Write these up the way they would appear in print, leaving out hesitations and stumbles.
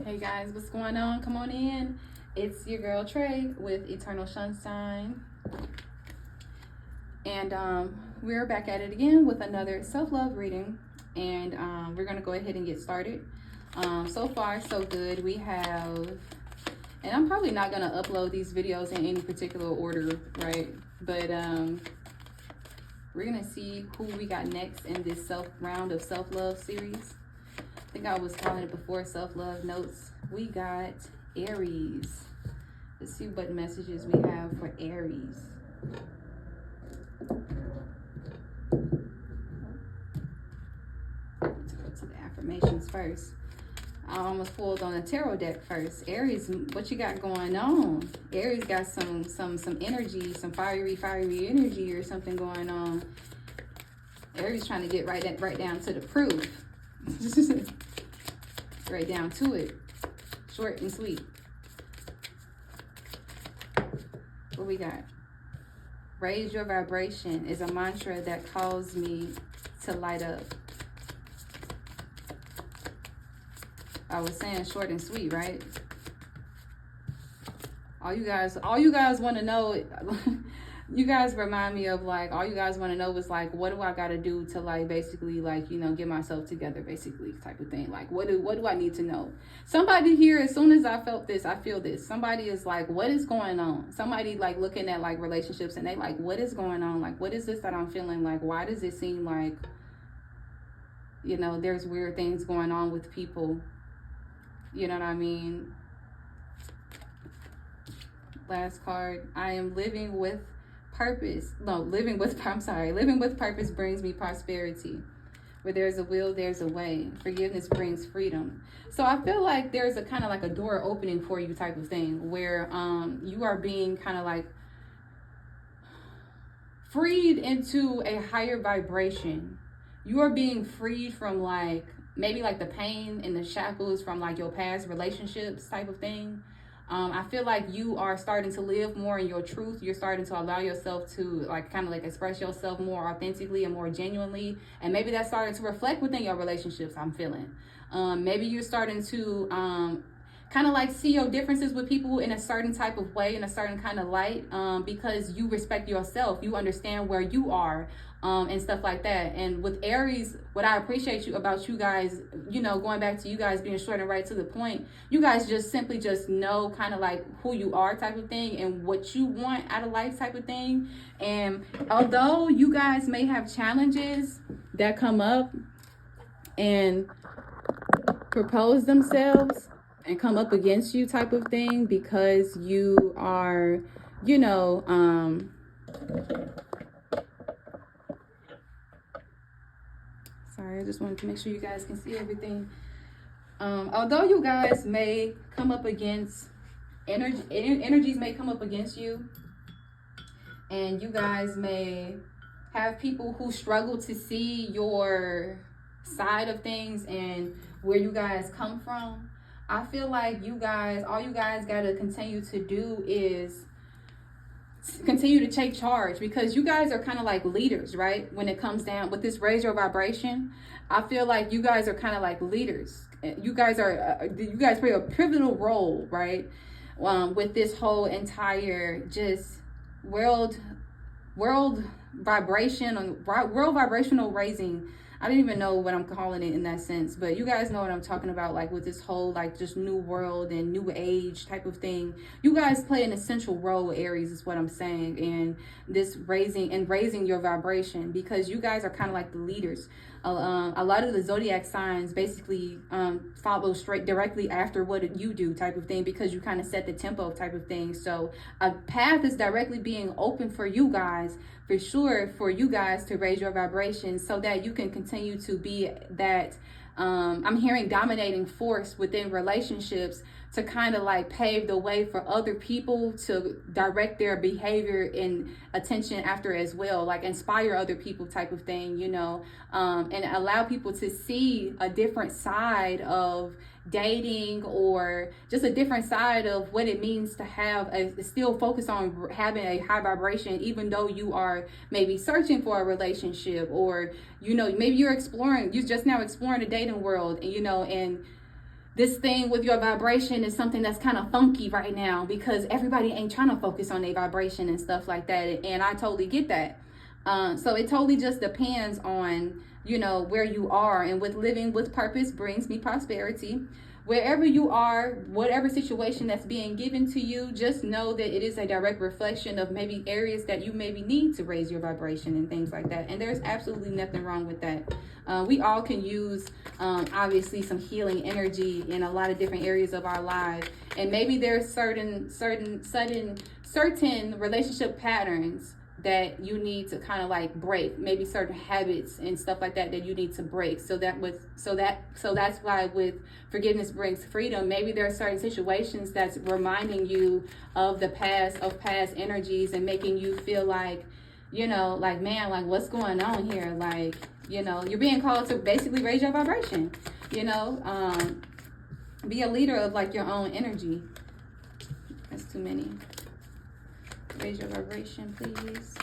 Hey guys, what's going on? Come on in. It's your girl Trey with Eternal Sunshine. And we're back at it again with another self-love reading. And we're going to go ahead and get started. So far, so good. We have, and I'm probably not going to upload these videos in any particular order, right? But we're going to see who we got next in this round of self-love series. I think I was calling it before self-love notes. We got Aries. Let's see what messages we have for Aries. Let's go to the affirmations first. I almost pulled on the tarot deck first. Aries, what you got going on? Aries got some energy, some fiery energy or something going on. Aries trying to get right down to the proof. Right down to it. Short and sweet. What we got? Raise your vibration is a mantra that calls me to light up. I was saying short and sweet, right? All you guys want to know, you guys remind me of like, all you guys want to know is like, what do I got to do to like, basically like, you know, get myself together, basically type of thing. Like, what do I need to know? Somebody here, as soon as I felt this, I feel this. Somebody is like, what is going on? Somebody like looking at like relationships and they like, what is going on? Like, what is this that I'm feeling? Like, why does it seem like, you know, there's weird things going on with people? You know what I mean? Last card, I am living with purpose. Living with purpose brings me prosperity. Where there's a will, there's a way. Forgiveness brings freedom. So I feel like there's a kind of like a door opening for you type of thing where you are being kind of like freed into a higher vibration. You are being freed from like maybe like the pain and the shackles from like your past relationships type of thing. I feel like you are starting to live more in your truth. You're starting to allow yourself to like kind of like express yourself more authentically and more genuinely. And maybe that's starting to reflect within your relationships, I'm feeling. Maybe you're starting to kind of like see your differences with people in a certain type of way, in a certain kind of light, because you respect yourself. You understand where you are. And stuff like that. And with Aries, what I appreciate about you guys, you know, going back to you guys being short and right to the point, you guys just simply just know kind of like who you are type of thing and what you want out of life type of thing. And although you guys may have challenges that come up and propose themselves and come up against you type of thing because you are, you know, sorry, I just wanted to make sure you guys can see everything. Although you guys may come up against energies may come up against you, and you guys may have people who struggle to see your side of things and where you guys come from. I feel like all you guys got to continue to do is continue to take charge, because you guys are kind of like leaders, right? When it comes down with this raise your vibration, I feel like you guys are kind of like leaders. You guys play a pivotal role, right? With this whole entire just world vibrational raising. I don't even know what I'm calling it in that sense, but you guys know what I'm talking about, like with this whole like just new world and new age type of thing. You guys play an essential role, Aries, is what I'm saying, in this raising your vibration, because you guys are kind of like the leaders. A lot of the zodiac signs basically follow directly after what you do type of thing, because you kind of set the tempo type of thing. So a path is directly being open for you guys, for sure, for you guys to raise your vibration so that you can continue to be that, I'm hearing dominating force within relationships, to kind of like pave the way for other people to direct their behavior and attention after as well, like inspire other people type of thing, you know, and allow people to see a different side of dating, or just a different side of what it means to have still focus on having a high vibration, even though you are maybe searching for a relationship, or, you know, maybe you're just now exploring the dating world, and, you know, and this thing with your vibration is something that's kind of funky right now, because everybody ain't trying to focus on their vibration and stuff like that. And I totally get that. So it totally just depends on, you know, where you are. And with living with purpose brings me prosperity. Wherever you are, whatever situation that's being given to you, just know that it is a direct reflection of maybe areas that you maybe need to raise your vibration and things like that. And there's absolutely nothing wrong with that. We all can use, obviously, some healing energy in a lot of different areas of our lives. And maybe there's certain relationship patterns that you need to kind of like break, maybe certain habits and stuff like that you need to break. So that's why with forgiveness brings freedom. Maybe there are certain situations that's reminding you of past energies and making you feel like, you know, like, man, like, what's going on here? Like, you know, you're being called to basically raise your vibration, you know, be a leader of like your own energy. That's too many. Raise your vibration, please.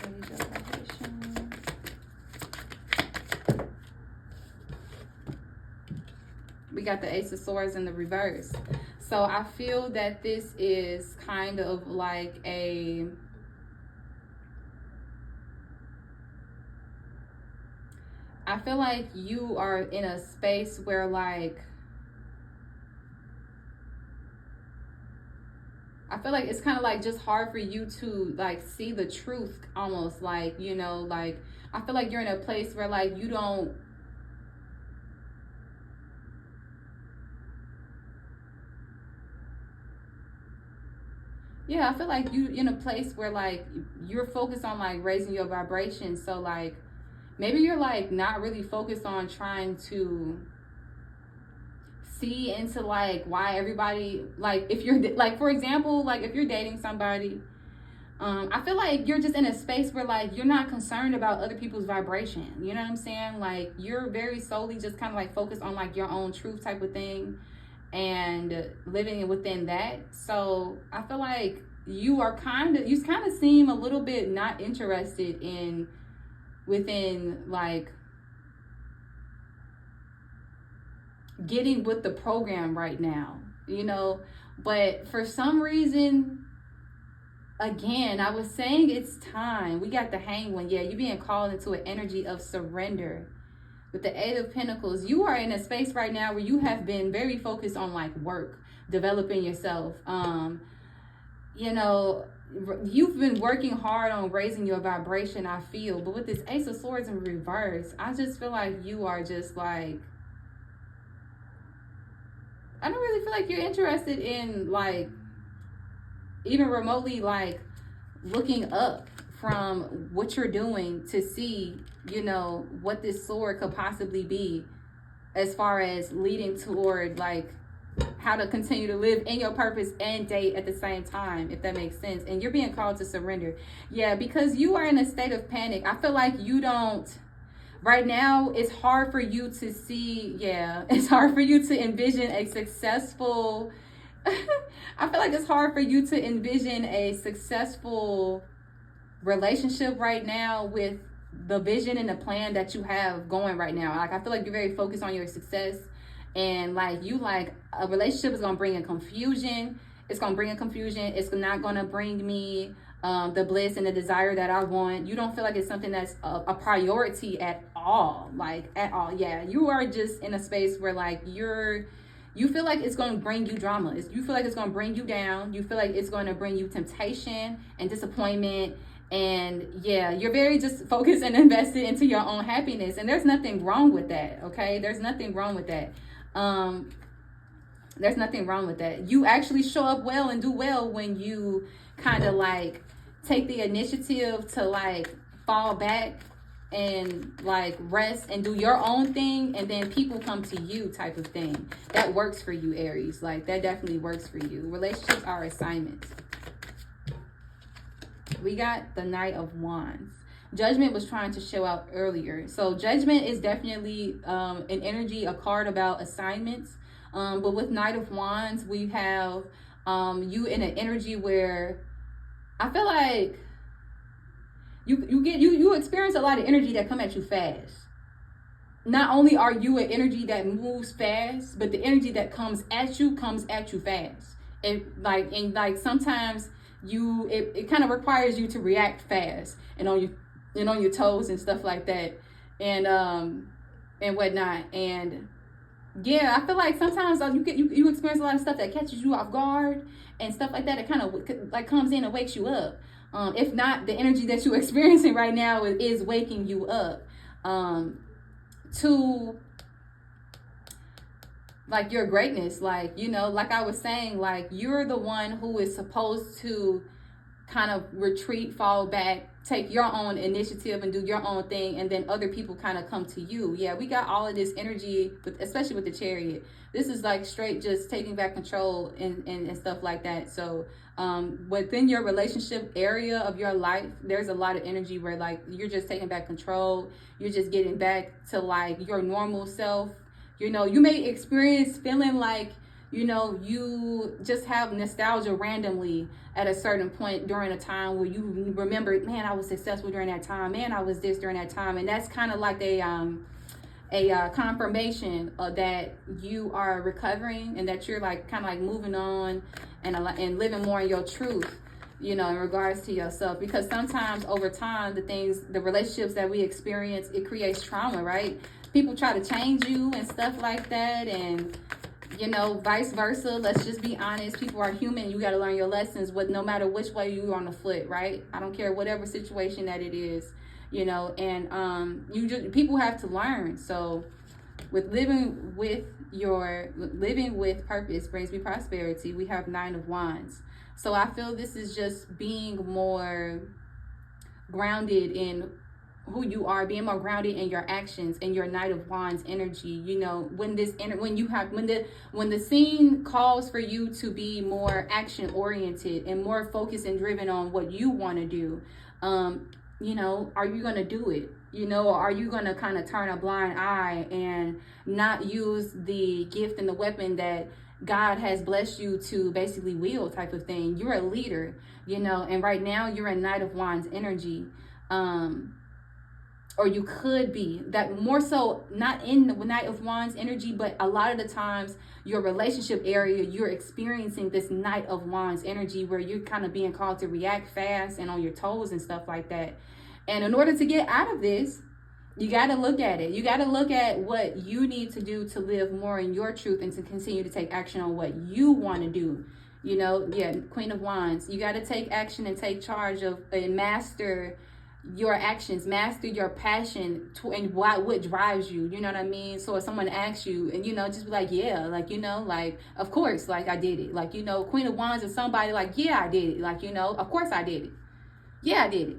Raise your vibration. We got the Ace of Swords in the reverse. So I feel that this is kind of like I feel like you are in a space where like, I feel like it's kind of like just hard for you to like see the truth, almost like, you know, like I feel like you're in a place where like you don't, I feel like you in a place where like you're focused on like raising your vibration. So like maybe you're like not really focused on trying to see into like why everybody, like if you're like, for example, like if you're dating somebody, I feel like you're just in a space where like you're not concerned about other people's vibration, you know what I'm saying? Like you're very solely just kind of like focused on like your own truth type of thing and living within that. So I feel like you kind of seem a little bit not interested in within like getting with the program right now, you know. But for some reason, again, I was saying it's time. We got the Hanged One. Yeah, you're being called into an energy of surrender. With the Eight of Pentacles, you are in a space right now where you have been very focused on like work, developing yourself. You know, you've been working hard on raising your vibration, I feel. But with this Ace of Swords in reverse, I just feel like you are just like, I don't really feel like you're interested in like even remotely like looking up from what you're doing to see, you know, what this sword could possibly be as far as leading toward like how to continue to live in your purpose and date at the same time, if that makes sense. And you're being called to surrender. Yeah, because you are in a state of panic. I feel like you don't, right now, it's hard for you to see, it's hard for you to envision a successful, I feel like it's hard for you to envision a successful relationship right now with the vision and the plan that you have going right now. Like, I feel like you're very focused on your success, and like you like a relationship is going to bring a confusion. It's going to bring a confusion. It's not going to bring me the bliss and the desire that I want. You don't feel like it's something that's a priority at all, like at all. Yeah, you are just in a space where like you feel like it's going to bring you drama. You feel like it's going to bring you down. You feel like it's going to bring you temptation and disappointment. And yeah, you're very just focused and invested into your own happiness. And there's nothing wrong with that, okay? There's nothing wrong with that. There's nothing wrong with that. You actually show up well and do well when you kind of like take the initiative to like fall back and like rest and do your own thing, and then people come to you type of thing. That works for you, Aries. Like that definitely works for you. Relationships are assignments. We got the Knight of Wands. Judgment was trying to show out earlier. So Judgment is definitely an energy, a card about assignments. But with Knight of Wands, we have you in an energy where I feel like you experience a lot of energy that come at you fast. Not only are you an energy that moves fast, but the energy that comes at you fast. And sometimes it kind of requires you to react fast and on your toes and stuff like that, and whatnot. And yeah, I feel like sometimes you experience a lot of stuff that catches you off guard and stuff like that. It kind of like comes in and wakes you up. If not, the energy that you're experiencing right now is waking you up. To like your greatness, like, you know, like I was saying, like you're the one who is supposed to kind of retreat, fall back, take your own initiative and do your own thing, and then other people kind of come to you. Yeah, we got all of this energy, especially with the Chariot. This is like straight just taking back control and stuff like that. So within your relationship area of your life, there's a lot of energy where like you're just taking back control. You're just getting back to like your normal self. You know, you may experience feeling like, you know, you just have nostalgia randomly at a certain point during a time where you remember, man, I was successful during that time. Man, I was this during that time. And that's kind of like a confirmation that you are recovering and that you're like kind of like moving on and living more in your truth, you know, in regards to yourself. Because sometimes over time, the relationships that we experience, it creates trauma, right? People try to change you and stuff like that, and you know, vice versa. Let's just be honest. People are human. You got to learn your lessons with no matter which way you're on the foot, right? I don't care whatever situation that it is, you know, and people have to learn. So with living with purpose brings me prosperity. We have 9 of Wands. So I feel this is just being more grounded in who you are, being more grounded in your actions and your Knight of Wands energy. You know, when the scene calls for you to be more action oriented and more focused and driven on what you want to do, you know, are you going to do it? You know, or are you going to kind of turn a blind eye and not use the gift and the weapon that God has blessed you to basically wield, type of thing? You're a leader, you know, and right now you're a Knight of Wands energy. Or you could be that, more so not in the Knight of Wands energy, but a lot of the times your relationship area, you're experiencing this Knight of Wands energy where you're kind of being called to react fast and on your toes and stuff like that. And in order to get out of this, you got to look at it. You got to look at what you need to do to live more in your truth and to continue to take action on what you want to do. You know, yeah, Queen of Wands. You got to take action and take charge of and master your actions, master your passion and what drives you. You know what I mean? So if someone asks you, and you know, just be like, yeah, like, you know, like, of course, like I did it. Like, you know, Queen of Wands is somebody like, yeah, I did it. Like, you know, of course I did it. Yeah, I did it.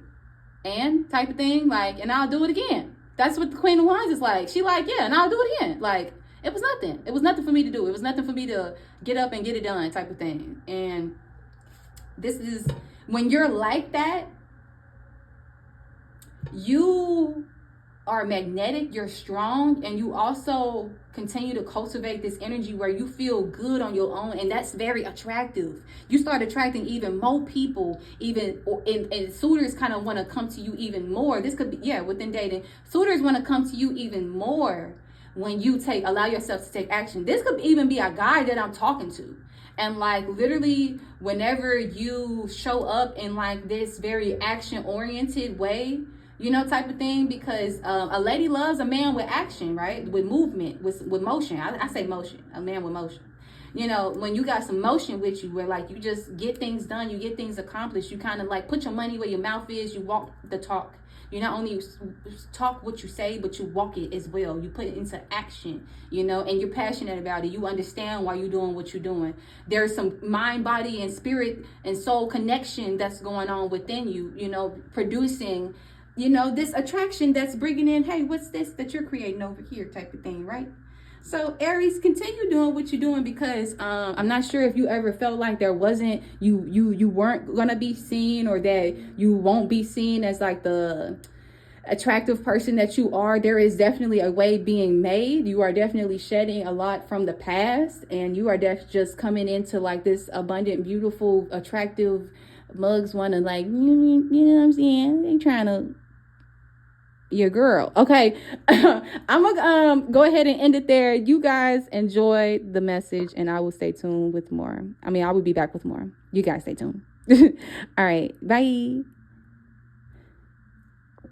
And type of thing, like, and I'll do it again. That's what the Queen of Wands is like. She like, yeah, and I'll do it again. Like, it was nothing. It was nothing for me to do. It was nothing for me to get up and get it done, type of thing. And this is, when you're like that, you are magnetic, you're strong, and you also continue to cultivate this energy where you feel good on your own, and that's very attractive. You start attracting even more people, and suitors kind of want to come to you even more. This could be, yeah, within dating, suitors want to come to you even more when you allow yourself to take action. This could even be a guy that I'm talking to. And like literally whenever you show up in like this very action oriented way, you know, type of thing, because a lady loves a man with action, right? With movement, with motion. I say motion, a man with motion. You know, when you got some motion with you, where like you just get things done, you get things accomplished, you kind of like put your money where your mouth is, you walk the talk. You not only talk what you say, but you walk it as well. You put it into action, you know, and you're passionate about it. You understand why you're doing what you're doing. There's some mind, body, and spirit and soul connection that's going on within you, you know, producing, you know, this attraction that's bringing in, hey, what's this that you're creating over here, type of thing, right? So Aries, continue doing what you're doing, because I'm not sure if you ever felt like there wasn't, you weren't gonna be seen, or that you won't be seen as like the attractive person that you are. There is definitely a way being made. You are definitely shedding a lot from the past, and you are just coming into like this abundant, beautiful, attractive mugs want to like, you know what I'm saying? They trying to your girl. Okay. I'm gonna go ahead and end it there. You guys enjoy the message, and I will stay tuned with more. I will be back with more. You guys stay tuned. All right. Bye.